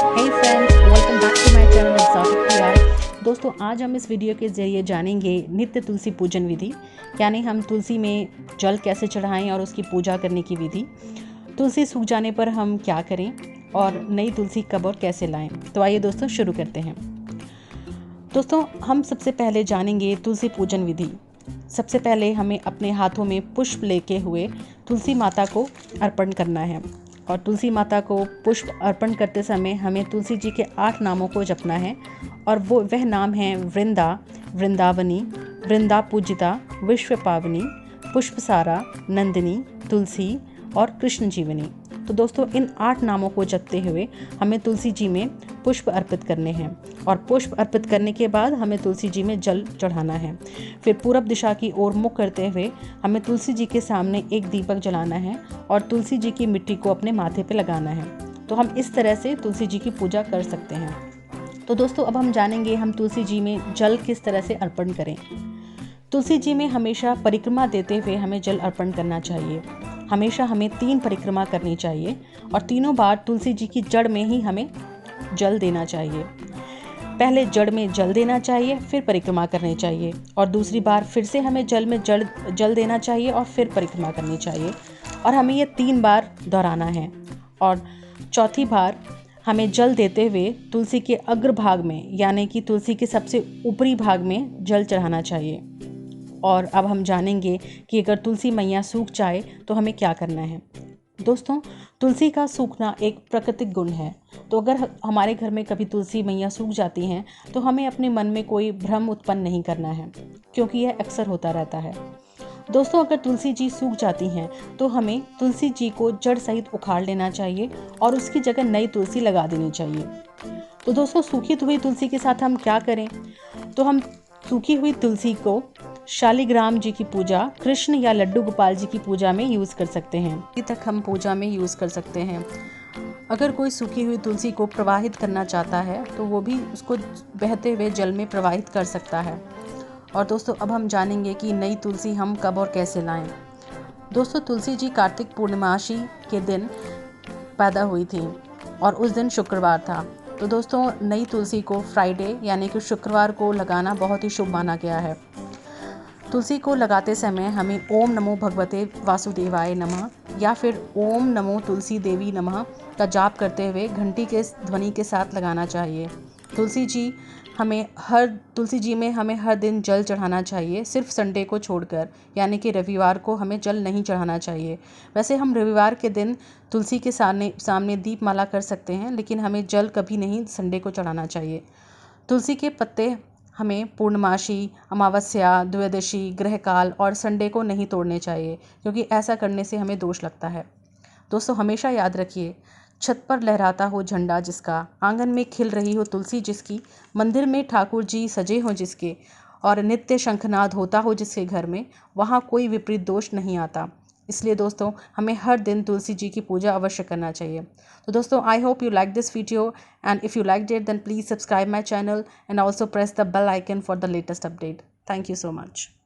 Hey friends, welcome back to my channel exotic PR. दोस्तों, आज हम इस वीडियो के ज़रिए जानेंगे नित्य तुलसी पूजन विधि, यानी हम तुलसी में जल कैसे चढ़ाएं और उसकी पूजा करने की विधि। तुलसी सूख जाने पर हम क्या करें और नई तुलसी कब और कैसे लाएं। तो आइए दोस्तों शुरू करते हैं। दोस्तों, हम सबसे पहले जानेंगे तुलसी पूजन विधि। सबसे पहले हमें अपने हाथों में पुष्प लेके हुए तुलसी माता को अर्पण करना है और तुलसी माता को पुष्प अर्पण करते समय हमें तुलसी जी के 8 नामों को जपना है और वह नाम है वृंदा, वृंदावनी, वृंदा पूजिता, विश्व पावनी, पुष्पसारा, नंदिनी, तुलसी और कृष्ण जीवनी। तो दोस्तों, इन 8 नामों को जपते हुए हमें तुलसी जी में पुष्प अर्पित करने हैं और पुष्प अर्पित करने के बाद हमें तुलसी जी में जल चढ़ाना है। फिर पूरब दिशा की ओर मुख करते हुए हमें तुलसी जी के सामने एक दीपक जलाना है और तुलसी जी की मिट्टी को अपने माथे पे लगाना है। तो हम इस तरह से तुलसी जी की पूजा कर सकते हैं। तो दोस्तों, अब हम जानेंगे हम तुलसी जी में जल किस तरह से अर्पण करें। तुलसी जी में हमेशा परिक्रमा देते हुए हमें जल अर्पण करना चाहिए। हमेशा हमें 3 परिक्रमा करनी चाहिए और तीनों बार तुलसी जी की जड़ में ही हमें जल देना चाहिए। पहले जड़ में जल देना चाहिए, फिर परिक्रमा करनी चाहिए और दूसरी बार फिर से हमें जल में जल देना चाहिए और फिर परिक्रमा करनी चाहिए और हमें ये 3 बार दोहराना है। और चौथी बार हमें जल देते हुए तुलसी के अग्रभाग में, यानी कि तुलसी के सबसे ऊपरी भाग में जल चढ़ाना चाहिए। और अब हम जानेंगे कि अगर तुलसी मैया सूख जाए तो हमें क्या करना है। दोस्तों, तुलसी का सूखना एक प्राकृतिक गुण है। तो अगर हमारे घर में कभी तुलसी मैया सूख जाती हैं तो हमें अपने मन में कोई भ्रम उत्पन्न नहीं करना है, क्योंकि यह अक्सर होता रहता है। दोस्तों, अगर तुलसी जी सूख जाती हैं तो हमें तुलसी जी को जड़ सहित उखाड़ लेना चाहिए और उसकी जगह नई तुलसी लगा देनी चाहिए। तो दोस्तों, सूखी हुई तुलसी के साथ हम क्या करें। तो हम सूखी हुई तुलसी को शालिग्राम जी की पूजा, कृष्ण या लड्डू गोपाल जी की पूजा में यूज़ कर सकते हैं। अभी तक हम पूजा में यूज़ कर सकते हैं। अगर कोई सूखी हुई तुलसी को प्रवाहित करना चाहता है तो वो भी उसको बहते हुए जल में प्रवाहित कर सकता है। और दोस्तों, अब हम जानेंगे कि नई तुलसी हम कब और कैसे लाएं। दोस्तों, तुलसी जी कार्तिक पूर्णिमासी के दिन पैदा हुई थी और उस दिन शुक्रवार था। तो दोस्तों, नई तुलसी को फ्राइडे यानी कि शुक्रवार को लगाना बहुत ही शुभ माना गया है। तुलसी को लगाते समय हमें ओम नमो भगवते वासुदेवाय नमः या फिर ओम नमो तुलसी देवी नमः का जाप करते हुए घंटी के ध्वनि के साथ लगाना चाहिए। तुलसी जी में हमें हर दिन जल चढ़ाना चाहिए, सिर्फ संडे को छोड़कर, यानी कि रविवार को हमें जल नहीं चढ़ाना चाहिए। वैसे हम रविवार के दिन तुलसी के सामने दीपमाला कर सकते हैं, लेकिन हमें जल कभी नहीं संडे को चढ़ाना चाहिए। तुलसी के पत्ते हमें पूर्णमासी, अमावस्या, द्वादशी, ग्रहकाल और संडे को नहीं तोड़ने चाहिए, क्योंकि ऐसा करने से हमें दोष लगता है। दोस्तों, हमेशा याद रखिए, छत पर लहराता हो झंडा जिसका, आंगन में खिल रही हो तुलसी जिसकी, मंदिर में ठाकुर जी सजे हो जिसके और नित्य शंखनाद होता हो जिसके घर में, वहाँ कोई विपरीत दोष नहीं आता। इसलिए दोस्तों, हमें हर दिन तुलसी जी की पूजा अवश्य करना चाहिए। तो दोस्तों, I hope you like this video and if you liked it then please subscribe my channel and also press the bell icon for the latest update. Thank you so much.